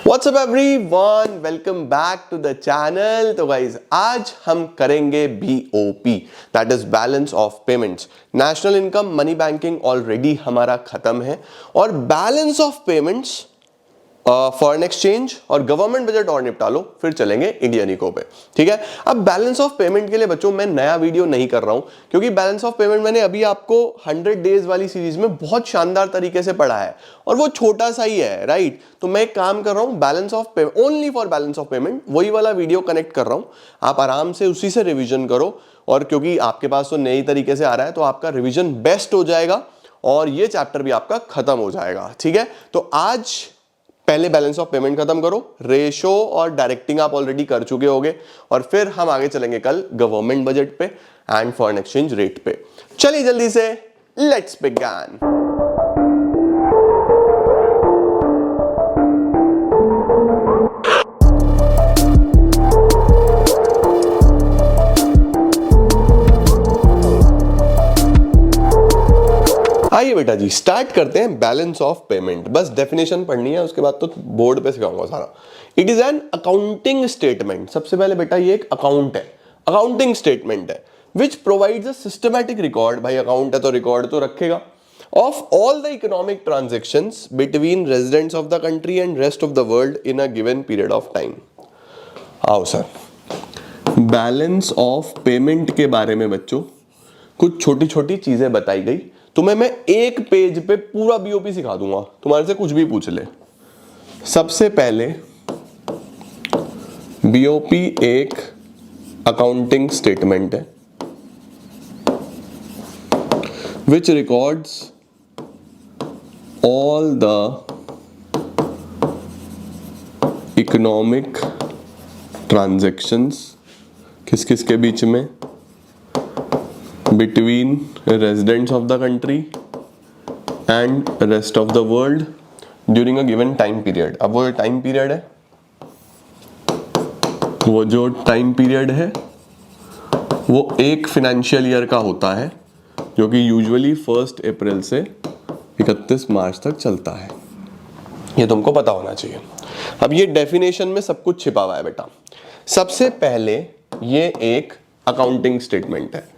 WhatsApp everyone, welcome back to the channel. तो guys आज हम करेंगे BOP, that is balance of payments. National income money banking already हमारा खत्म है और balance of payments, foreign exchange और गवर्नमेंट बजट और निपटा लो, फिर चलेंगे इंडियन इको पे। ठीक है। अब बैलेंस ऑफ पेमेंट के लिए बच्चों मैं नया वीडियो नहीं कर रहा हूं, क्योंकि बैलेंस ऑफ पेमेंट मैंने अभी आपको 100 डेज वाली सीरीज में बहुत शानदार तरीके से पढ़ा है और वो छोटा सा ही है, राइट। तो मैं एक काम कर रहा हूं, balance of payment only for balance of payment, वही वाला वीडियो कनेक्ट कर रहा हूं। आप आराम से उसी से रिविजन करो, और क्योंकि आपके पास तो नई तरीके से आ रहा है तो आपका रिविजन बेस्ट हो जाएगा और ये चैप्टर भी आपका खत्म हो जाएगा। ठीक है। तो आज पहले बैलेंस ऑफ पेमेंट खत्म करो, रेशो और डायरेक्टिंग आप ऑलरेडी कर चुके होगे, और फिर हम आगे चलेंगे कल गवर्नमेंट बजट पे एंड फॉरेन एक्सचेंज रेट पे। चलिए जल्दी से लेट्स बिगिन। आइए बेटा जी स्टार्ट करते हैं बैलेंस ऑफ पेमेंट। बस डेफिनेशन पढ़नी है, उसके बाद तो बोर्ड पे सिखाऊंगा सारा। It is an accounting statement. सबसे पहले बेटा ये एक अकाउंट है, अकाउंटिंग स्टेटमेंट है which provides a systematic record. भाई अकाउंट है तो रिकॉर्ड तो रखेगा, of all the economic transactions between residents of the country and rest of the world in a given period of time. आओ sir, balance of payment के बारे में बच्चों कुछ छोटी छोटी चीजें बताई गई। तुम्हें मैं एक पेज पे पूरा BOP सिखा दूंगा, तुम्हारे से कुछ भी पूछ ले। सबसे पहले BOP एक अकाउंटिंग स्टेटमेंट है which records all the economic transactions, किस किस के बीच में, between residents of the country and rest of the world during a given time period। अब वो टाइम पीरियड है, वो जो टाइम पीरियड है वो एक फाइनेंशियल ईयर का होता है, जो कि यूजुअली 1 अप्रैल से 31 मार्च तक चलता है। ये तुमको पता होना चाहिए। अब ये डेफिनेशन में सब कुछ छिपा हुआ है बेटा। सबसे पहले ये एक अकाउंटिंग स्टेटमेंट है।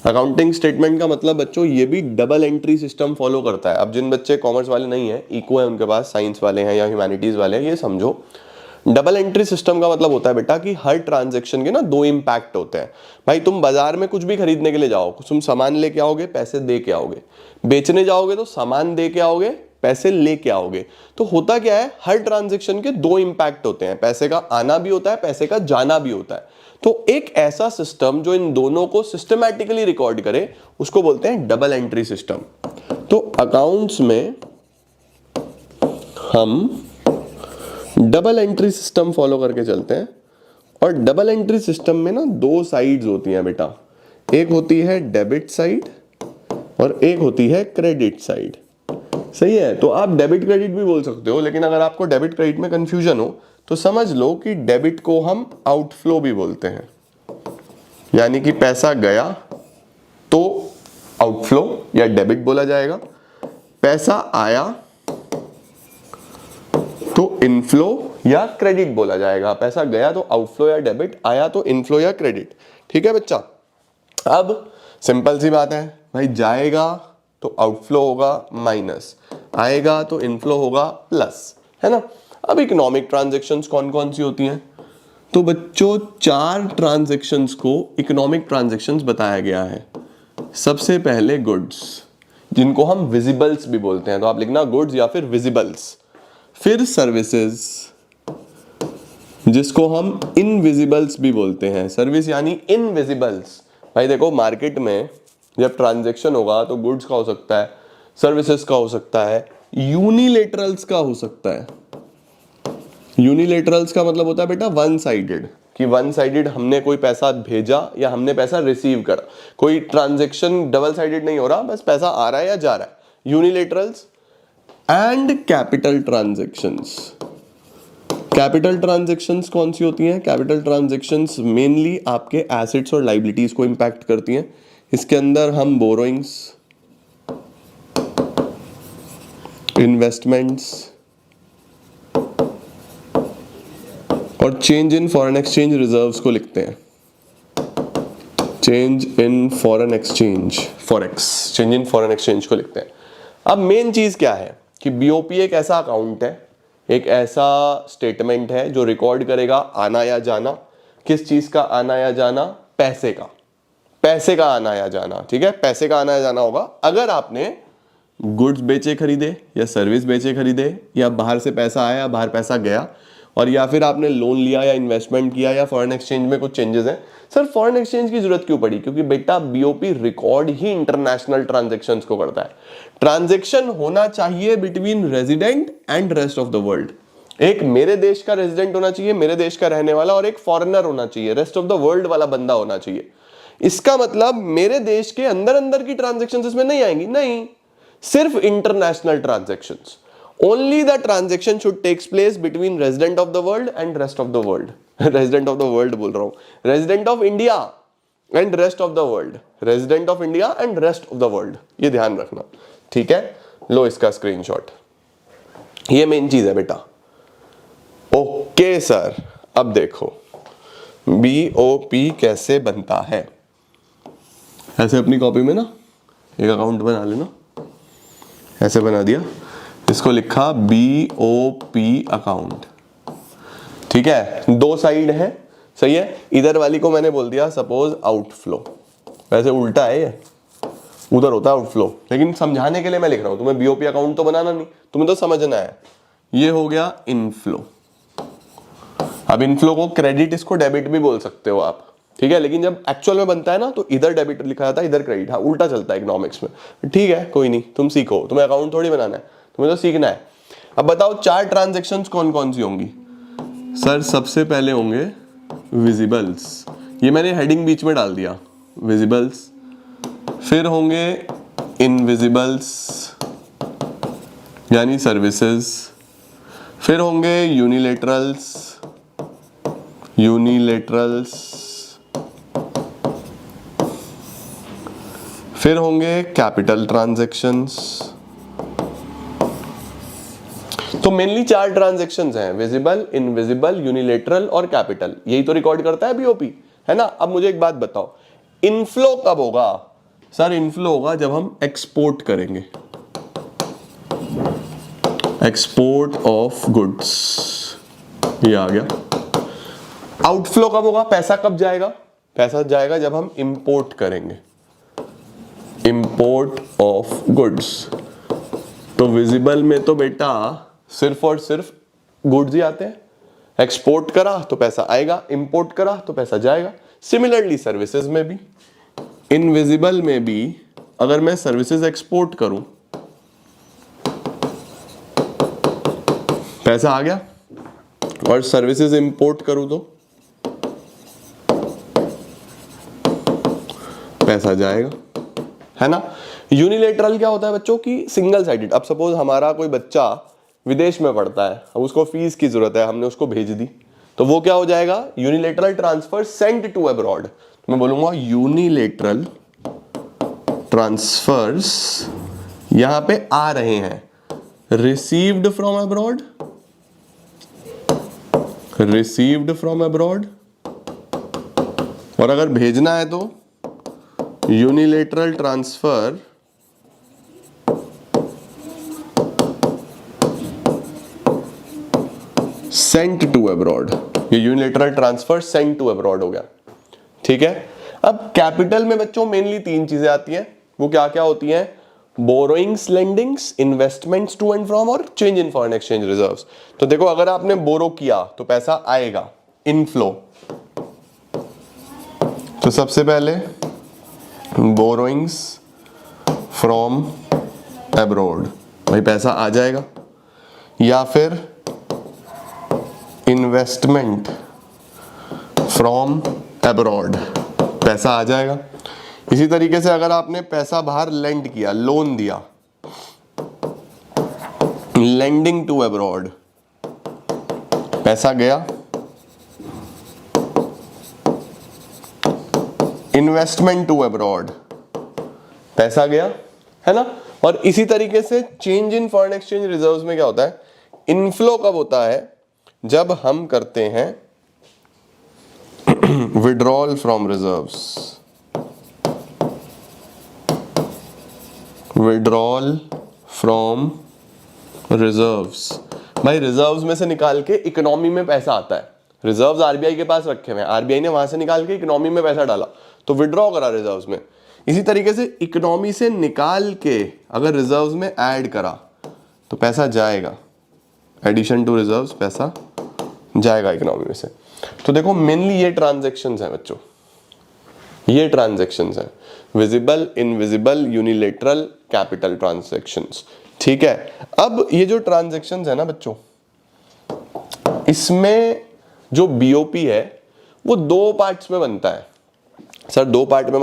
अकाउंटिंग स्टेटमेंट का मतलब बच्चों ये भी डबल एंट्री सिस्टम फॉलो करता है। अब जिन बच्चे कॉमर्स वाले नहीं है, इको है उनके पास, साइंस वाले हैं या ह्यूमैनिटीज वाले हैं, ये समझो डबल एंट्री सिस्टम का मतलब होता है बेटा कि हर ट्रांजैक्शन के ना 2 इंपैक्ट होते हैं। भाई तुम बाजार में कुछ भी खरीदने के लिए जाओ, तुम सामान लेके आओगे, पैसे दे के आओगे, बेचने जाओगे तो सामान दे के आओगे, पैसे लेके आओगे। तो होता क्या है, हर ट्रांजैक्शन के 2 इंपैक्ट होते हैं, पैसे का आना भी होता है, पैसे का जाना भी होता है। तो एक ऐसा सिस्टम जो इन दोनों को सिस्टमैटिकली रिकॉर्ड करे उसको बोलते हैं डबल एंट्री सिस्टम। तो अकाउंट्स में हम डबल एंट्री सिस्टम फॉलो करके चलते हैं, और डबल एंट्री सिस्टम में ना 2 साइड्स होती हैं बेटा। एक होती है डेबिट साइड और एक होती है क्रेडिट साइड। सही है। तो आप डेबिट क्रेडिट भी बोल सकते हो, लेकिन अगर आपको डेबिट क्रेडिट में कंफ्यूजन हो तो समझ लो कि डेबिट को हम आउटफ्लो भी बोलते हैं, यानी कि पैसा गया तो आउटफ्लो या डेबिट बोला जाएगा, पैसा आया तो इनफ्लो या क्रेडिट बोला जाएगा। पैसा गया तो आउटफ्लो या डेबिट, आया तो इनफ्लो या क्रेडिट। ठीक है बच्चा। अब सिंपल सी बात है भाई, जाएगा तो आउटफ्लो होगा माइनस, आएगा तो इनफ्लो होगा प्लस, है ना। अब इकोनॉमिक ट्रांजैक्शंस कौन कौन सी होती हैं? तो बच्चों 4 ट्रांजैक्शंस को इकोनॉमिक ट्रांजैक्शंस बताया गया है। सबसे पहले गुड्स, जिनको हम विजिबल्स भी बोलते हैं, तो आप लिखना गुड्स या फिर विजिबल्स। फिर सर्विसेज, जिसको हम इनविजिबल्स भी बोलते हैं, सर्विस यानी इनविजिबल्स। भाई देखो मार्केट में जब ट्रांजैक्शन होगा तो गुड्स का हो सकता है, सर्विसेज का हो सकता है, यूनिलेटरल्स का हो सकता है। यूनिलेटरल्स का मतलब होता है बेटा वन साइडेड, कि वन साइडेड हमने कोई पैसा भेजा या हमने पैसा रिसीव करा। कोई ट्रांजैक्शन डबल साइडेड नहीं हो रहा, बस पैसा आ रहा है या जा रहा है। Unilaterals and capital transactions. Capital transactions कौन सी होती हैं? कैपिटल ट्रांजैक्शंस मेनली आपके एसेट्स और लायबिलिटीज को इंपैक्ट करती हैं। इसके अंदर हम बोरोइंग्स, इन्वेस्टमेंट्स, और change in foreign exchange reserves को लिखते हैं change in foreign exchange, forex, change in foreign exchange को लिखते हैं। अब मेन चीज क्या है कि बीओपी एक ऐसा अकाउंट है, एक ऐसा स्टेटमेंट है जो रिकॉर्ड करेगा आना या जाना। किस चीज का आना या जाना? पैसे का, पैसे का आना या जाना। ठीक है, पैसे का आना या जाना होगा अगर आपने गुड्स बेचे खरीदे या सर्विस बेचे खरीदे, या बाहर से पैसा आया या बाहर पैसा गया, और या फिर आपने लोन लिया या इन्वेस्टमेंट किया, या फॉरेन एक्सचेंज में कुछ चेंजेस हैं। सर फॉरेन एक्सचेंज की जरूरत क्यों पड़ी? क्योंकि बेटा बीओपी रिकॉर्ड ही इंटरनेशनल ट्रांजैक्शंस को करता है। ट्रांजैक्शन होना चाहिए between resident and rest of the world. एक मेरे देश का रेजिडेंट होना चाहिए, मेरे देश का रहने वाला, और एक फॉरेनर होना चाहिए, रेस्ट ऑफ द वर्ल्ड वाला बंदा होना चाहिए। इसका मतलब मेरे देश के अंदर अंदर की ट्रांजैक्शंस इसमें नहीं आएंगी, नहीं, सिर्फ international transactions. Only the transaction should takes place between resident of the world and rest of the world. Resident of the world बोल रहा हूँ, resident of India and rest of the world. Resident of India and rest of the world. ये ध्यान रखना, ठीक है। लो इसका screenshot, ये मेन चीज है बेटा। ओके सर, अब देखो बीओपी कैसे बनता है। ऐसे अपनी कॉपी में ना एक अकाउंट बना लेना, ऐसे बना दिया, इसको लिखा बीओपी अकाउंट। ठीक है, दो साइड है, सही है। इधर वाली को मैंने बोल दिया सपोज आउटफ्लो, वैसे उल्टा है ये, उधर होता है आउटफ्लो, लेकिन समझाने के लिए मैं लिख रहा हूं, तुम्हें बीओपी अकाउंट तो बनाना नहीं, तुम्हें तो समझना है। ये हो गया इनफ्लो। अब इनफ्लो को क्रेडिट, इसको डेबिट भी बोल सकते हो आप, ठीक है। लेकिन जब एक्चुअल में बनता है ना तो इधर डेबिट लिखा जाता है, इधर क्रेडिट। हाँ, उल्टा चलता है इकोनॉमिक्स में, ठीक है, कोई नहीं, तुम सीखो, तुम्हें अकाउंट थोड़ी बनाना है, तुम्हें तो सीखना है। अब बताओ चार ट्रांजैक्शंस कौन कौन सी होंगी? सर सबसे पहले होंगे विजिबल्स, ये मैंने हेडिंग बीच में डाल दिया, विजिबल्स। फिर होंगे इनविजिबल्स यानी सर्विसेज। फिर होंगे यूनिलेटरल्स, यूनिलेटरल्स। फिर होंगे कैपिटल ट्रांजैक्शंस। तो मेनली चार ट्रांजैक्शंस हैं, विजिबल, इनविजिबल, यूनिलेटरल और कैपिटल। यही तो रिकॉर्ड करता है बीओपी, है ना। अब मुझे एक बात बताओ, इनफ्लो कब होगा? सर इनफ्लो होगा जब हम एक्सपोर्ट करेंगे, एक्सपोर्ट ऑफ गुड्स, ये आ गया। आउटफ्लो कब होगा? पैसा कब जाएगा? पैसा जाएगा जब हम इंपोर्ट करेंगे, इंपोर्ट ऑफ गुड्स। तो विजिबल में तो बेटा सिर्फ और सिर्फ गुड्स ही आते हैं। एक्सपोर्ट करा तो पैसा आएगा, इंपोर्ट करा तो पैसा जाएगा। सिमिलरली सर्विसेज में भी, इनविजिबल में भी अगर मैं सर्विसेज एक्सपोर्ट करूं, पैसा आ गया, और सर्विसेज इंपोर्ट करूं तो पैसा जाएगा, है ना। यूनिलेटरल क्या होता है बच्चों की? Single sided. अब सपोज हमारा कोई बच्चा विदेश में पढ़ता है, अब उसको फीस की जरूरत है, हमने उसको भेज दी, तो वो क्या हो जाएगा? Unilateral transfer sent to abroad. मैं बोलूंगा यूनिलेटरल ट्रांसफर्स, यहां पे आ रहे हैं, received from abroad, received from abroad. और अगर भेजना है तो unilateral transfer sent to abroad. ये unilateral transfer sent to abroad हो गया, ठीक है। अब कैपिटल में बच्चों मेनली तीन चीजें आती हैं, वो क्या क्या होती हैं? Borrowings, lendings, investments to and from, और change in foreign exchange reserves. तो देखो अगर आपने बोरो किया तो पैसा आएगा, इनफ्लो। तो सबसे पहले बोरोइंग्स फ्रॉम अब्रॉड, भाई पैसा आ जाएगा। या फिर इन्वेस्टमेंट फ्रॉम अब्रॉड, पैसा आ जाएगा। इसी तरीके से अगर आपने पैसा बाहर लेंड किया, लोन दिया, लेंडिंग टू अब्रॉड, पैसा गया। इन्वेस्टमेंट टू अब्रॉड, पैसा गया, है ना। और इसी तरीके से change in foreign exchange reserves में क्या होता है? इनफ्लो कब होता है? जब हम करते हैं withdrawal from reserves, withdrawal from reserves. भाई रिजर्व्स में से निकाल के इकोनॉमी में पैसा आता है, रिजर्व्स आरबीआई के पास रखे हुए हैं, आरबीआई ने वहां से निकाल के इकोनॉमी में पैसा डाला तो विड्रॉ करा रिजर्व्स में। इसी तरीके से इकोनॉमी से निकाल के अगर रिजर्व्स में ऐड करा तो पैसा जाएगा, एडिशन टू रिजर्व्स, पैसा जाएगा इकोनॉमी में से। तो देखो मेनली ये ट्रांजैक्शंस हैं बच्चों, ये ट्रांजैक्शंस हैं, visible, invisible, unilateral, capital transactions. ठीक है, अब ये जो ट्रांजैक्शंस है ना बच्चों, इसमें जो बीओपी है वो दो पार्ट्स में बनता है। सर दो पार्ट में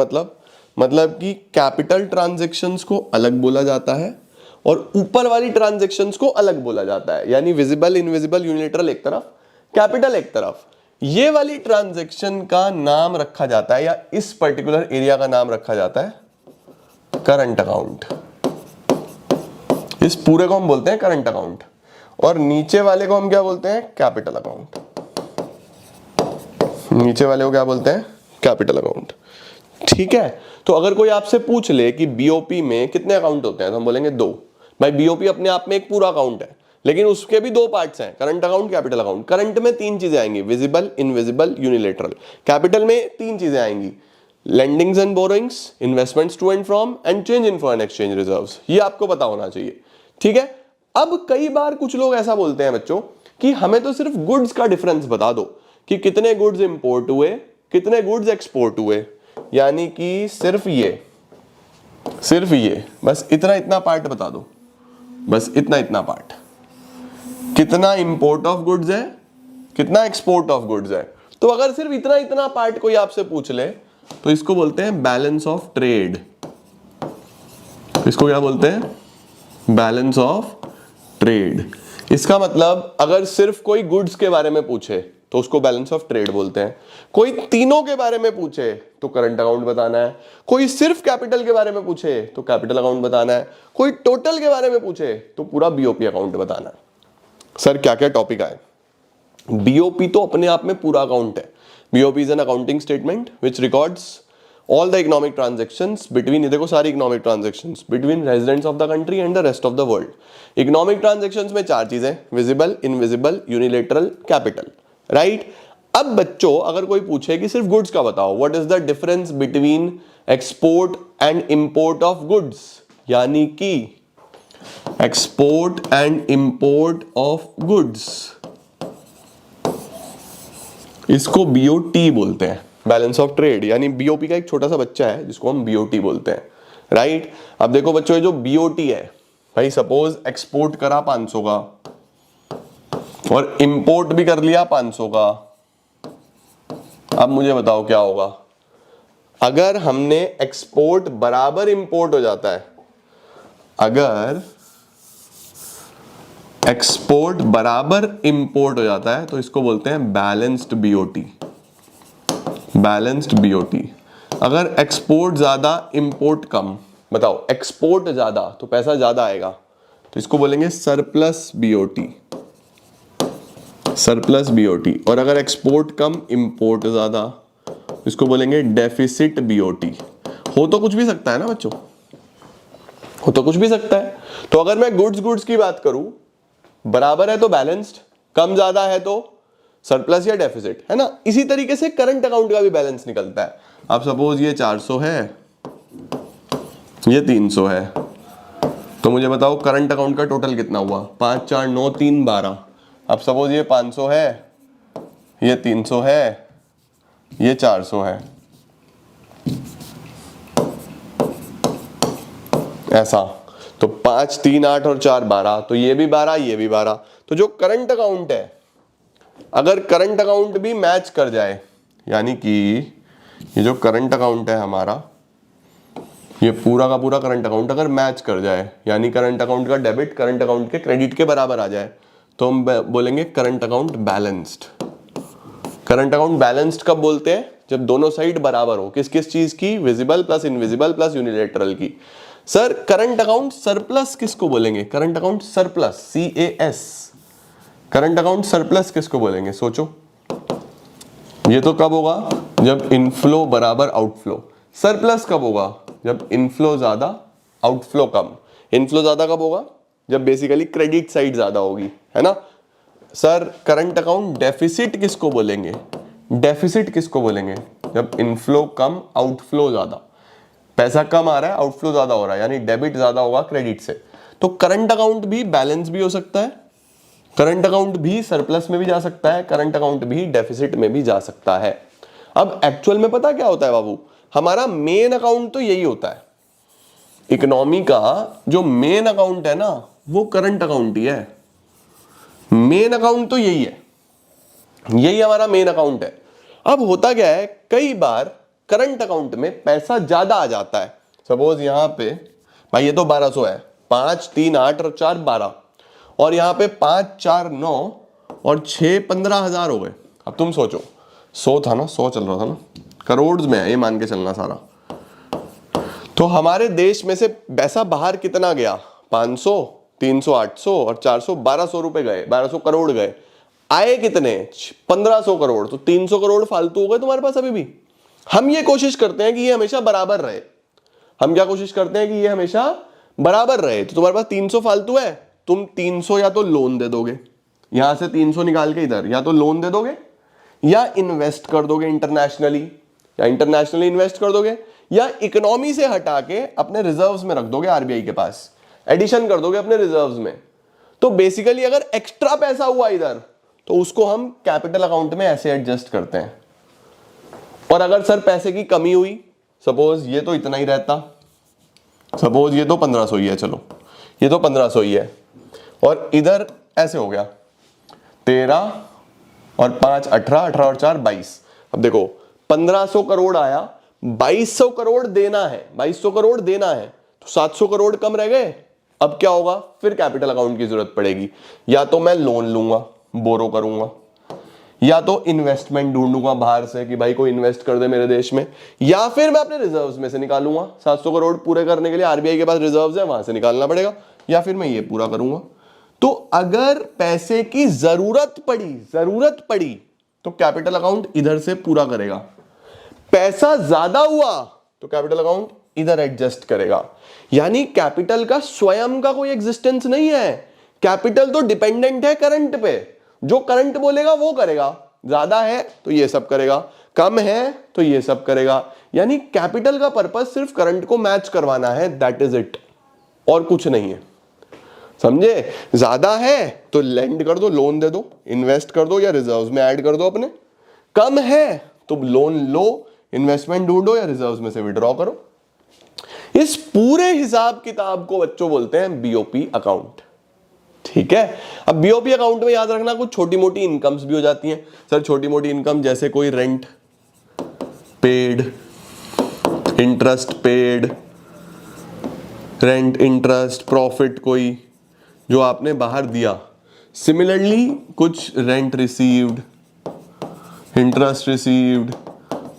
मतलब कि कैपिटल ट्रांजैक्शंस को अलग बोला जाता है और ऊपर वाली ट्रांजैक्शंस को अलग बोला जाता है, यानी विजिबल, इनविजिबल, यूनिलेटरल एक तरफ, कैपिटल एक तरफ। ये वाली ट्रांजैक्शन का नाम रखा जाता है, या इस पर्टिकुलर एरिया का नाम रखा जाता है करंट अकाउंट। इस पूरे को हम बोलते हैं करंट अकाउंट, और नीचे वाले को हम क्या बोलते हैं, कैपिटल अकाउंट। नीचे वाले को क्या बोलते हैं, कैपिटल अकाउंट। ठीक है, तो अगर कोई आपसे पूछ ले कि बीओपी में कितने अकाउंट होते हैं तो हम बोलेंगे दो। भाई बीओपी अपने आप में एक पूरा अकाउंट है, लेकिन उसके भी दो पार्ट्स हैं, current account, capital account. Current में तीन चीजें आएंगी, विजिबल, इनविजिबल, यूनिलेटरल। कैपिटल में तीन चीजें आएंगी, lendings and borrowings, investments to and from, and change in foreign exchange reserves. ये आपको पता होना चाहिए। ठीक है, अब कई बार कुछ लोग ऐसा बोलते हैं बच्चों कि हमें तो सिर्फ गुड्स का डिफरेंस बता दो कि कितने गुड्स इंपोर्ट हुए, कितने गुड्स एक्सपोर्ट हुए, यानी कि सिर्फ ये बस इतना पार्ट बता दो, बस इतना पार्ट। कितना इंपोर्ट ऑफ गुड्स है, कितना एक्सपोर्ट ऑफ गुड्स है। तो अगर सिर्फ इतना पार्ट कोई आपसे पूछ ले तो इसको बोलते हैं बैलेंस ऑफ ट्रेड। इसको क्या बोलते हैं, बैलेंस ऑफ ट्रेड। इसका मतलब अगर सिर्फ कोई गुड्स के बारे में पूछे तो उसको बैलेंस ऑफ ट्रेड बोलते हैं, कोई तीनों के बारे में पूछे तो करंट अकाउंट बताना है, कोई सिर्फ कैपिटल के बारे में पूछे तो कैपिटल अकाउंट बताना है, कोई टोटल के बारे में पूछे तो पूरा बीओपी अकाउंट बताना है। सर क्या क्या टॉपिक आए, बीओपी तो अपने आप में पूरा अकाउंट है। BOP is an accounting statement which records all the economic transactions between, ये देखो सारी economic transactions between residents of the country and the rest of the world। economic transactions में चार चीजें, visible, invisible, unilateral, capital, right? अब बच्चों अगर कोई पूछे कि सिर्फ गुड्स का बताओ, what is the difference between export and import of goods, यानी कि export and import of goods, इसको BOT बोलते हैं, बैलेंस ऑफ ट्रेड। यानी बीओपी का एक छोटा सा बच्चा है जिसको हम बीओटी बोलते हैं, राइट? अब देखो बच्चों, ये जो बीओटी है, भाई सपोज एक्सपोर्ट करा 500 का और इंपोर्ट भी कर लिया 500 का। अब मुझे बताओ क्या होगा अगर हमने एक्सपोर्ट बराबर इंपोर्ट हो जाता है, अगर एक्सपोर्ट बराबर इंपोर्ट हो जाता है तो इसको बोलते हैं बैलेंस्ड बीओटी, बैलेंस्ड बीओटी। अगर एक्सपोर्ट ज्यादा इंपोर्ट कम, बताओ एक्सपोर्ट ज्यादा तो पैसा ज्यादा आएगा तो इसको बोलेंगे सरप्लस बीओटी, सरप्लस बीओटी। और अगर एक्सपोर्ट कम इंपोर्ट ज्यादा इसको बोलेंगे डेफिसिट बीओटी। हो तो कुछ भी सकता है ना बच्चों, हो तो कुछ भी सकता है। तो अगर मैं गुड्स की बात करूं, बराबर है तो बैलेंस्ड, कम ज्यादा है तो सरप्लस या डेफिसिट, है ना? इसी तरीके से करंट अकाउंट का भी बैलेंस निकलता है। अब सपोज ये 400 है, ये 300 है, तो मुझे बताओ करंट अकाउंट का टोटल कितना हुआ, 5 4 9 3 12। अब सपोज ये 500 है, ये 300 है, ये 400 है, ऐसा। तो 5 3 8 और 4 12, तो ये भी 12, ये भी 12। तो जो करंट अकाउंट है, अगर करंट अकाउंट भी मैच कर जाए, यानी कि ये जो करंट अकाउंट है हमारा, ये पूरा का पूरा करंट अकाउंट अगर मैच कर जाए, यानी करंट अकाउंट का डेबिट करंट अकाउंट के क्रेडिट के बराबर आ जाए, तो हम बोलेंगे current account balanced. Current account balanced कब बोलते हैं, जब दोनों साइड बराबर हो। किस किस चीज की, visible plus invisible plus unilateral की। सर करंट अकाउंट सरप्लस किसको बोलेंगे, current account surplus, CAS। Current account surplus किसको बोलेंगे, सोचो। ये तो कब होगा, जब इनफ्लो बराबर आउटफ्लो। सरप्लस कब होगा, जब इनफ्लो ज्यादा आउटफ्लो कम। इनफ्लो ज्यादा कब होगा, जब बेसिकली क्रेडिट साइड ज्यादा होगी, है ना। सर करंट अकाउंट डेफिसिट किसको बोलेंगे, डेफिसिट किसको बोलेंगे, जब इनफ्लो कम आउटफ्लो ज्यादा। पैसा कम आ रहा है, आउटफ्लो ज्यादा हो रहा है, यानी डेबिट ज्यादा होगा क्रेडिट से। तो करंट अकाउंट भी बैलेंस भी हो सकता है, करंट अकाउंट भी सरप्लस में भी जा सकता है, करंट अकाउंट भी डेफिसिट में भी जा सकता है। अब एक्चुअल में पता क्या होता है बाबू, हमारा मेन अकाउंट तो यही होता है। इकोनॉमी का जो मेन अकाउंट है ना, वो करंट अकाउंट ही है। मेन अकाउंट तो यही है, यही हमारा मेन अकाउंट है। अब होता क्या है, कई बार करंट अकाउंट में पैसा ज्यादा आ जाता है। सपोज यहां पे भाई ये तो 1200 है, 5 3 8 और 4 12, और यहां पे 5 4 9 और 6 15,000 हो गए। अब तुम सोचो, 100 था ना, 100 चल रहा था ना, करोड़ में है ये मान के चलना सारा। तो हमारे देश में से पैसा बाहर कितना गया, 500 300 800 और 400 1200 रुपए गए, 1200 करोड़ गए। आए कितने, 1500 करोड़। तो 300 करोड़ फालतू हो गए तुम्हारे पास अभी भी। हम ये कोशिश करते हैं कि ये हमेशा बराबर रहे, हम क्या कोशिश करते हैं कि ये हमेशा बराबर रहे। तो तुम्हारे पास 300 फालतू है, तुम 300 या तो लोन दे दोगे, यहां से 300 निकाल के इधर, या तो लोन दे दोगे या इन्वेस्ट कर दोगे इंटरनेशनली, या इंटरनेशनली इन्वेस्ट कर दोगे, या इकोनॉमी से हटा के अपने रिजर्व्स में रख दोगे, आरबीआई के पास एडिशन कर दोगे अपने रिजर्व्स में। तो बेसिकली अगर एक्स्ट्रा पैसा हुआ इधर, तो उसको हम कैपिटल अकाउंट में ऐसे एडजस्ट करते हैं। और अगर सर पैसे की कमी हुई, सपोज ये तो इतना ही रहता, सपोज ये तो 1500 ही है, चलो ये तो 1500 ही है, और इधर ऐसे हो गया 13 और 5 18, 18 और 4 22। अब देखो 1500 करोड़ आया, 2200 करोड़ देना है, 2200 करोड़ देना है, तो 700 करोड़ कम रह गए। अब क्या होगा, फिर कैपिटल अकाउंट की जरूरत पड़ेगी। या तो मैं लोन लूंगा, बोरो करूंगा, या तो इन्वेस्टमेंट ढूंढूंगा बाहर से कि भाई कोई इन्वेस्ट कर दे मेरे देश में, या फिर मैं अपने रिजर्व्स में से निकालूंगा। 700 करोड़ पूरे करने के लिए आरबीआई के पास रिजर्व्स है, वहां से निकालना पड़ेगा, या फिर मैं ये पूरा करूंगा। तो अगर पैसे की जरूरत पड़ी तो कैपिटल अकाउंट इधर से पूरा करेगा। पैसा ज्यादा हुआ तो कैपिटल अकाउंट इधर एडजस्ट करेगा। यानी कैपिटल का स्वयं का कोई एग्जिस्टेंस नहीं है, कैपिटल तो डिपेंडेंट है करंट पे। जो करंट बोलेगा वो करेगा, ज्यादा है तो ये सब करेगा, कम है तो ये सब करेगा। यानी कैपिटल का पर्पस सिर्फ करंट को मैच करवाना है, दैट इज इट, और कुछ नहीं है, समझे। ज्यादा है तो लेंड कर दो, लोन दे दो, इन्वेस्ट कर दो या रिजर्व्स में ऐड कर दो अपने। कम है तो लोन लो, इन्वेस्टमेंट ढूंढो या रिजर्व्स में से विड्रॉ करो। इस पूरे हिसाब किताब को बच्चों बोलते हैं बीओपी अकाउंट, ठीक है। अब बीओपी अकाउंट में याद रखना कुछ छोटी मोटी इनकम्स भी हो जाती हैं। सर छोटी मोटी इनकम जैसे कोई rent paid, interest paid, rent interest profit कोई जो आपने बाहर दिया। सिमिलरली कुछ रेंट रिसीव्ड, इंटरेस्ट रिसीव्ड,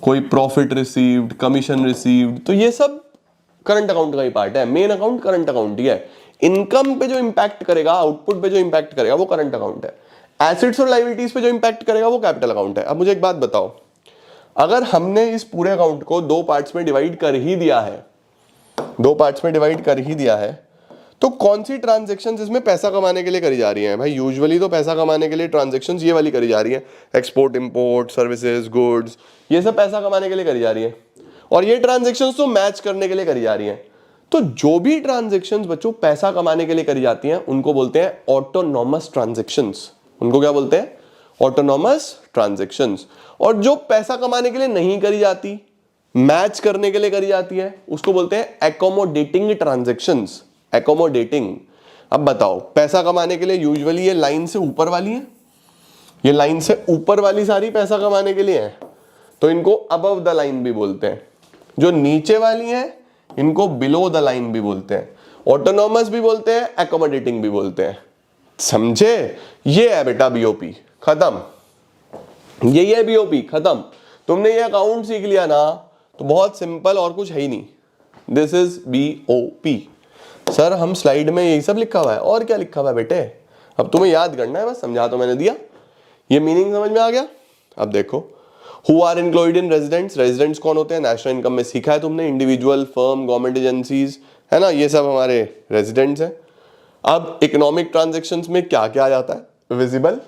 कोई प्रॉफिट रिसीव्ड, कमीशन रिसीव्ड, तो ये सब करंट अकाउंट का ही पार्ट है। मेन अकाउंट करंट अकाउंट ही है। इनकम पे जो इंपैक्ट करेगा, आउटपुट पे जो इंपैक्ट करेगा वो करंट अकाउंट है। एसेट्स और लायबिलिटीज पे जो इंपैक्ट करेगा वो कैपिटल अकाउंट है। अब मुझे एक बात बताओ, अगर हमने इस पूरे अकाउंट को दो पार्ट्स में डिवाइड कर ही दिया है, दो पार्ट्स में डिवाइड कर ही दिया है, तो कौन सी ट्रांजैक्शंस इसमें पैसा कमाने के लिए करी जा रही हैं? भाई यूजुअली तो पैसा कमाने के लिए ट्रांजैक्शंस ये वाली करी जा रही है, एक्सपोर्ट इंपोर्ट सर्विसेज गुड्स, ये सब पैसा कमाने के लिए करी जा रही है, और ये ट्रांजैक्शंस तो मैच करने के लिए करी जा रही हैं। तो जो भी ट्रांजैक्शंस बच्चों पैसा कमाने के लिए करी जाती हैं उनको बोलते हैं ऑटोनॉमस ट्रांजैक्शंस। उनको क्या बोलते हैं? Autonomous transactions. और जो पैसा कमाने के लिए नहीं करी जाती, मैच करने के लिए करी जाती है, उसको बोलते हैं एकोमोडेटिंग ट्रांजैक्शंस। एकोमोडेटिंग। अब बताओ, पैसा कमाने के लिए यूजुअली ये लाइन से ऊपर वाली है, ये लाइन से ऊपर वाली सारी पैसा कमाने के लिए है, तो इनको अबव द लाइन भी बोलते हैं। जो नीचे वाली है इनको बिलो द लाइन भी बोलते हैं, ऑटोनॉमस भी बोलते हैं, एकोमोडेटिंग भी बोलते हैं। समझे? ये है बेटा बीओपी, खत्म। यही है बीओपी, खत्म। तुमने ये अकाउंट सीख लिया ना तो बहुत सिंपल, और कुछ है ही नहीं। This is BOP. सर हम स्लाइड में यही सब लिखा हुआ है, और क्या लिखा हुआ है बेटे? अब तुम्हें याद करना है, बस समझा तो मैंने दिया। ये मीनिंग समझ में आ गया? अब देखो, who are included in residents, residents कौन होते हैं, नेशनल इनकम में सीखा है तुमने, इंडिविजुअल, फर्म, गवर्नमेंट एजेंसीज, है ना, ये सब हमारे रेजिडेंट्स हैं। अब इकोनॉमिक ट्रांजेक्शन्स में क्या क्या आ जाता है, विजिबल,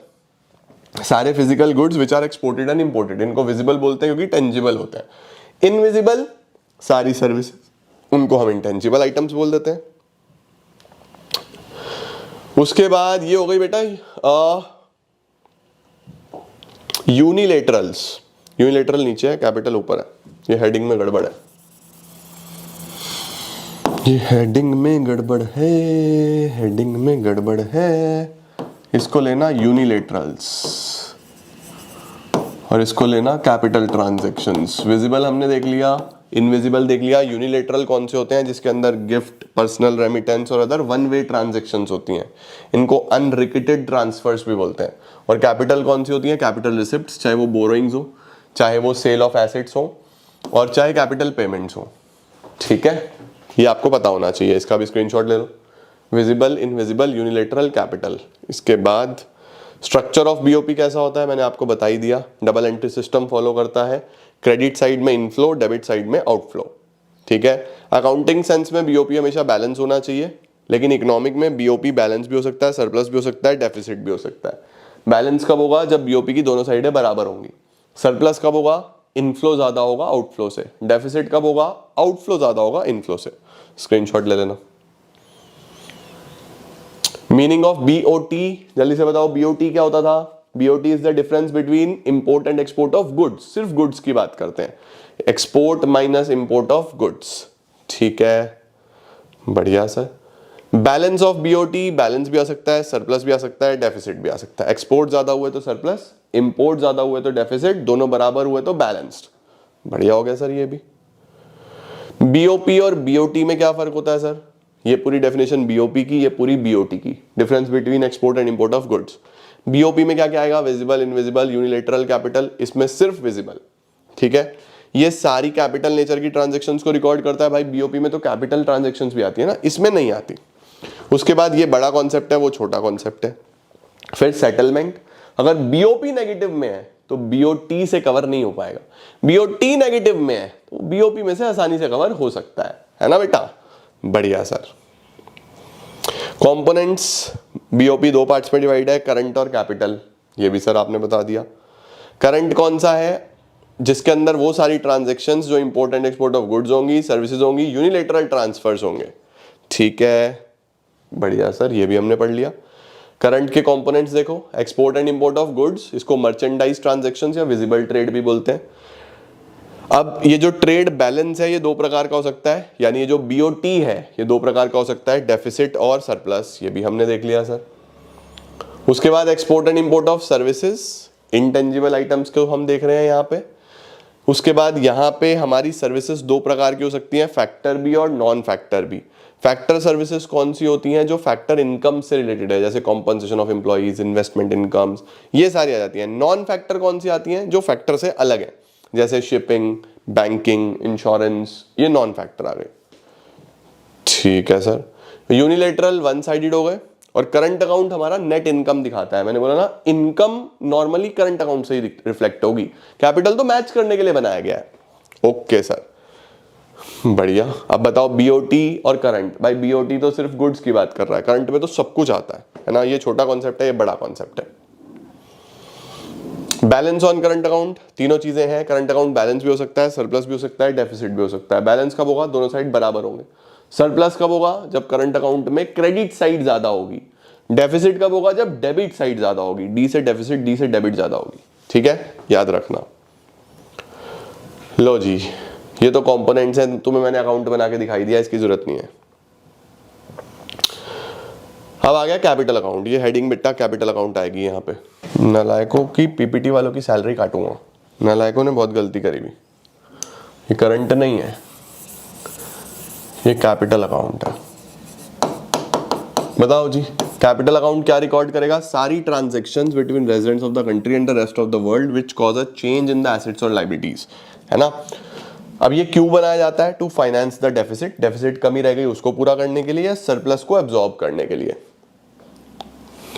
सारे physical goods which are exported and imported, इनको विजिबल बोलते हैं क्योंकि टेंजिबल होते हैं। इनविजिबल सारी सर्विसेज, उनको हम इंटेंजिबल आइटम्स बोल देते हैं। उसके बाद ये हो गई बेटा यूनिलेटरल्स, यूनिलेटरल नीचे है, कैपिटल ऊपर है, ये हेडिंग में गड़बड़ है, ये हेडिंग में गड़बड़ है, हेडिंग में गड़बड़ है। इसको लेना यूनिलेटरल्स और इसको लेना कैपिटल ट्रांजैक्शंस। विजिबल हमने देख लिया, इनविजिबल देख लिया। यूनिलेटरल कौन से होते हैं, जिसके अंदर गिफ्ट, पर्सनल रेमिटेंस और अदर वन वे ट्रांजैक्शंस होती हैं, इनको अनरिकिटेड ट्रांसफर्स भी बोलते हैं। और कैपिटल कौन सी होती है, कैपिटल रिसिप्ट्स, चाहे वो बोरोइंग्स हो, चाहे वो सेल ऑफ एसेट्स हो, और चाहे कैपिटल पेमेंट्स हो। ठीक है, ये आपको पता होना चाहिए, इसका भी स्क्रीनशॉट ले लो। Visible, invisible, unilateral, capital. इसके बाद स्ट्रक्चर ऑफ बीओपी कैसा होता है मैंने आपको बता ही दिया, डबल एंट्री सिस्टम फॉलो करता है, क्रेडिट साइड में इनफ्लो, डेबिट साइड में आउटफ्लो। ठीक है, अकाउंटिंग सेंस में बीओपी हमेशा बैलेंस होना चाहिए, लेकिन इकोनॉमिक में बीओपी बैलेंस भी हो सकता है, सरप्लस भी हो सकता है, डेफिसिट भी हो सकता है। बैलेंस कब होगा, जब बीओपी की दोनों साइडें बराबर होंगी। सरप्लस कब होगा, इनफ्लो ज्यादा होगा आउटफ्लो से। डेफिसिट कब होगा, आउटफ्लो ज्यादा होगा इनफ्लो से। स्क्रीनशॉट ले लेना। मीनिंग ऑफ बीओटी जल्दी से बताओ, बीओटी क्या होता था, BOT is the difference between import and export of goods. सिर्फ गुड्स की बात करते हैं, export minus import of goods. ठीक है, बढ़िया sir. Balance of BOT, balance भी आ सकता है, सरप्लस भी आ सकता है, डेफिसिट भी आ सकता है। एक्सपोर्ट ज्यादा हुए तो सरप्लस, इंपोर्ट ज्यादा हुए तो डेफिसिट, दोनों बराबर हुए तो बैलेंस्ड। बढ़िया हो गया सर। ये भी बीओपी और बीओटी में क्या फर्क होता है सर, ये पूरी डेफिनेशन बीओपी की, ये पूरी बीओटी की। Difference between export and import of goods. BOP में क्या क्या आएगा, विजिबल, इनविजिबल, यूनिलेटरल, कैपिटल। इसमें सिर्फ विजिबल। ठीक है, ये सारी कैपिटल नेचर की ट्रांजैक्शंस को रिकॉर्ड करता है भाई। बीओपी में तो कैपिटल ट्रांजैक्शंस भी आती है ना, इसमें नहीं आती। उसके बाद ये बड़ा कॉन्सेप्ट है, वो छोटा कॉन्सेप्ट है। फिर सेटलमेंट, अगर बीओपी नेगेटिव में है तो बीओटी से कवर नहीं हो पाएगा, बीओटी नेगेटिव में है तो बीओपी में से आसानी से कवर हो सकता है ना बेटा। बढ़िया सर। कंपोनेंट्स बीओपी दो पार्ट्स में डिवाइड है, करंट और कैपिटल। ये भी सर आपने बता दिया। करंट कौन सा है, जिसके अंदर वो सारी ट्रांजैक्शंस जो import and export of goods होंगी, सर्विसेज होंगी, यूनिलेटरल ट्रांसफर्स होंगे। ठीक है, बढ़िया सर, ये भी हमने पढ़ लिया। करंट के कंपोनेंट्स देखो, export and import of goods, इसको मर्चेंडाइज ट्रांजैक्शंस या विजिबल ट्रेड भी बोलते हैं। अब ये जो ट्रेड बैलेंस है ये दो प्रकार का हो सकता है, यानी ये जो बीओटी है ये दो प्रकार का हो सकता है, डेफिसिट और सरप्लस। ये भी हमने देख लिया सर। उसके बाद export and import of services, intangible items को हम देख रहे हैं यहाँ पे। उसके बाद यहाँ पे हमारी सर्विसेज दो प्रकार की हो सकती हैं, फैक्टर बी और नॉन फैक्टर बी। फैक्टर सर्विसेज कौन सी होती हैं, जो फैक्टर इनकम से रिलेटेड है, जैसे compensation of employees, investment incomes, ये सारी आ जाती हैं। नॉन फैक्टर कौन सी आती हैं, जो फैक्टर से अलग है, जैसे शिपिंग, बैंकिंग, इंश्योरेंस, ये नॉन फैक्टर आ गए। ठीक है सर। यूनिलेटरल वन साइडेड हो गए। और करंट अकाउंट हमारा नेट इनकम दिखाता है, मैंने बोला ना इनकम नॉर्मली करंट अकाउंट से ही रिफ्लेक्ट होगी, कैपिटल तो मैच करने के लिए बनाया गया है। ओके सर, बढ़िया। अब बताओ बीओटी और करंट। भाई बीओटी तो सिर्फ गुड्स की बात कर रहा है, करंट में तो सब कुछ आता है ना। ये छोटा कॉन्सेप्ट है, ये बड़ा कॉन्सेप्ट है। बैलेंस ऑन करंट अकाउंट, तीनों चीजें हैं। करंट अकाउंट बैलेंस भी हो सकता है, सरप्लस भी हो सकता है, डेफिसिट भी हो सकता है। बैलेंस कब होगा, दोनों साइड बराबर होंगे। सरप्लस कब होगा, जब करंट अकाउंट में क्रेडिट साइड ज्यादा होगी। डेफिसिट कब होगा, जब डेबिट साइड ज्यादा होगी। डी से डेफिसिट, डी से डेबिट ज्यादा होगी। ठीक है, याद रखना। लो जी, ये तो कंपोनेंट्स हैं, तुम्हें मैंने अकाउंट बना के दिखाई दिया, इसकी जरूरत नहीं है। अब आ गया कैपिटल अकाउंट। ये हेडिंग बेटा कैपिटल अकाउंट आएगी यहाँ पे। नालायकों की पीपीटी वालों की सैलरी काटूंगा, नालायकों ने बहुत गलती करी भी। ये करंट नहीं है, ये कैपिटल अकाउंट है। बताओ जी, कैपिटल अकाउंट क्या रिकॉर्ड करेगा, सारी transactions between residents of the country and the rest of the world which cause a change in the assets और लायबिलिटीज, है ना। अब ये क्यों बनाया जाता है, to finance the deficit. Deficit कमी रह गई उसको पूरा करने के लिए, या सरप्लस को एब्जॉर्ब करने के लिए।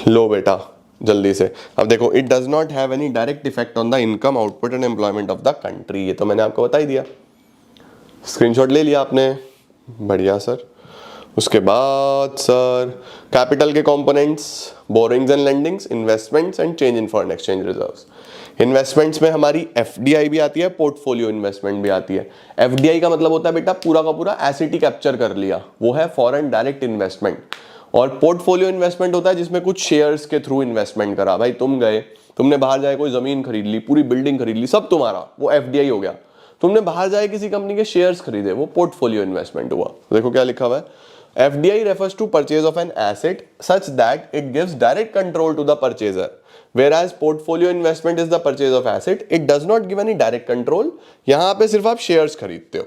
लो बेटा, जल्दी से। अब देखो, it does not have any direct effect on the income, output and employment of the country. ये तो मैंने आपको बता ही दिया, स्क्रीनशॉट ले लिया आपने, बढ़िया सर। उसके बाद सर कैपिटल के components, borrowings and lendings, investments and change in foreign exchange reserves. Investments में हमारी एफडीआई भी आती है, पोर्टफोलियो इन्वेस्टमेंट भी आती है। एफडीआई का मतलब होता है बेटा पूरा का पूरा एसेट ही कैप्चर कर लिया, वो है फॉरेन डायरेक्ट इन्वेस्टमेंट। और पोर्टफोलियो इन्वेस्टमेंट होता है जिसमें कुछ शेयर्स के थ्रू इन्वेस्टमेंट करा। भाई तुम गए, तुमने बाहर जाए कोई जमीन खरीद ली, पूरी बिल्डिंग खरीद ली, सब तुम्हारा, वो एफडीआई हो गया। तुमने बाहर जाए किसी कंपनी के शेयर्स खरीदे, वो पोर्टफोलियो इन्वेस्टमेंट हुआ। देखो क्या लिखा हुआ है, FDI refers to purchase of an asset such that it gives direct control to the purchaser, whereas portfolio investment is the purchase of asset, it does not give any direct control। यहां पे सिर्फ आप shares खरीदते हो,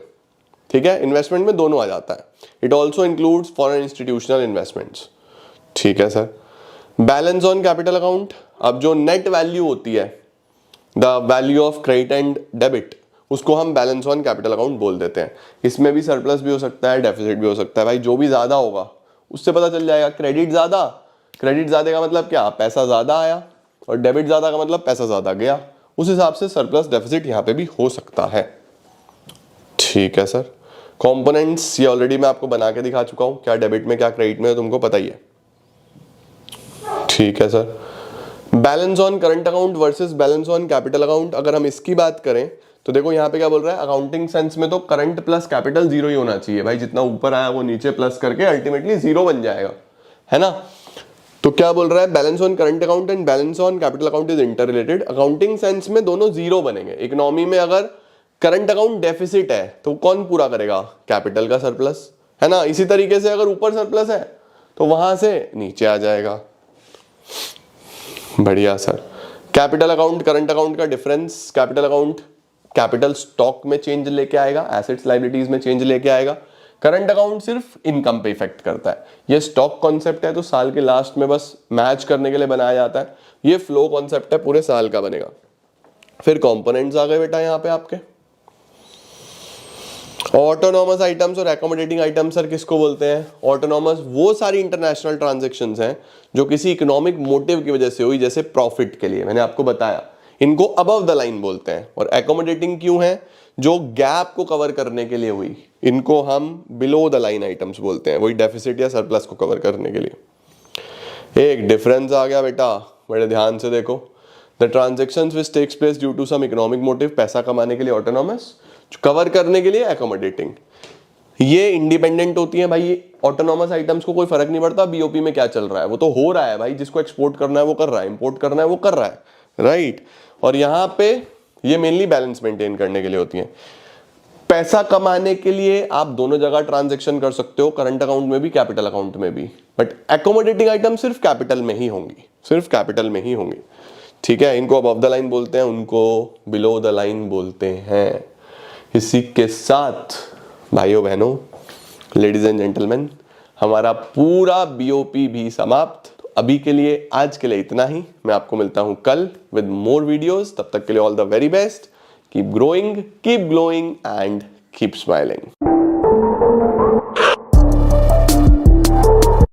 ठीक है। Investment में दोनों आ जाता है। It also includes foreign institutional investments, ठीक है sir. Balance on capital account, अब जो नेट वैल्यू होती है, the value of credit and debit, उसको हम बैलेंस ऑन कैपिटल अकाउंट बोल देते हैं। इसमें भी सरप्लस भी हो सकता है, डेफिसिट भी हो सकता है। भाई जो भी ज्यादा होगा उससे पता चल जाएगा। क्रेडिट ज्यादा, क्रेडिट ज्यादा का मतलब क्या, पैसा ज्यादा आया, और डेबिट ज्यादा का मतलब पैसा ज्यादा गया। उस हिसाब से सरप्लस डेफिसिट यहां पे भी हो सकता है, ठीक है सर। कंपोनेंट्स ये ऑलरेडी मैं आपको बना के दिखा चुका हूं, क्या डेबिट में क्या क्रेडिट में तुमको पता ही है, ठीक है sir. Balance on current account versus balance on capital account, अगर हम इसकी बात करें तो देखो यहाँ पे क्या बोल रहा है, अकाउंटिंग सेंस में तो करंट प्लस कैपिटल जीरो ही होना चाहिए। भाई जितना ऊपर आया वो नीचे प्लस करके अल्टीमेटली जीरो बन जाएगा, है ना। तो क्या बोल रहा है, balance on current account and balance on capital account is inter related. Accounting sense में दोनों जीरो बनेंगे। इकोनॉमी में अगर करंट अकाउंट डेफिसिट है तो कौन पूरा करेगा, कैपिटल का सरप्लस, है ना। इसी तरीके से अगर ऊपर सरप्लस है तो वहां से नीचे आ जाएगा, बढ़िया sir. Capital account current account का difference, capital account capital stock में चेंज लेके आएगा, एसेट्स लायबिलिटीज में चेंज लेके आएगा। करंट अकाउंट सिर्फ इनकम पे इफेक्ट करता है। ये स्टॉक कॉन्सेप्ट है तो साल के लास्ट में बस मैच करने के लिए बनाया जाता है। ये फ्लो कॉन्सेप्ट है, पूरे साल का बनेगा। फिर कंपोनेंट्स आ गए बेटा यहाँ पे आपके। ऑटोनॉमस आइटम्स और एकोमोडेटिंग आइटम्स सर किसको बोलते हैं। ऑटोनॉमस वो सारी इंटरनेशनल ट्रांजेक्शंस हैं जो किसी इकोनॉमिक मोटिव की वजह से हुई, जैसे प्रॉफिट के लिए, मैंने आपको बताया, इनको अबव द लाइन बोलते हैं। और एकोमोडेटिंग क्यों है, जो गैप को कवर करने के लिए हुई, इनको हम बिलो द लाइन आइटम्स बोलते हैं, वही डेफिसिट या सरप्लस को कवर करने के लिए। एक डिफरेंस आ गया बेटा, बड़े ध्यान से देखो। The transactions which takes place due to some economic motive, पैसा कमाने के लिए ऑटोनॉमस, कवर करने के लिए एकोमोडेटिंग। ये इंडिपेंडेंट होती है भाई। ऑटोनॉमस आइटम्स को कोई फर्क नहीं पड़ता बीओपी में क्या चल रहा है, वो तो हो रहा है भाई। जिसको एक्सपोर्ट करना है वो कर रहा है, इंपोर्ट करना है वो कर रहा है, राइट। और यहाँ पे ये मेनली बैलेंस मेंटेन करने के लिए होती है। पैसा कमाने के लिए आप दोनों जगह ट्रांजैक्शन कर सकते हो, करंट अकाउंट में भी, कैपिटल अकाउंट में भी। बट एकोमोडेटिंग आइटम सिर्फ कैपिटल में ही होंगी, सिर्फ कैपिटल में ही होंगी, ठीक है। इनको अबव द लाइन बोलते हैं, उनको बिलो द लाइन बोलते हैं। इसी के साथ भाइयों बहनों, लेडीज एंड जेंटलमैन, हमारा पूरा बीओपी भी समाप्त। तो अभी के लिए, आज के लिए इतना ही। मैं आपको मिलता हूं कल विद मोर वीडियोस। तब तक के लिए all the very best. Keep growing, keep glowing and keep smiling.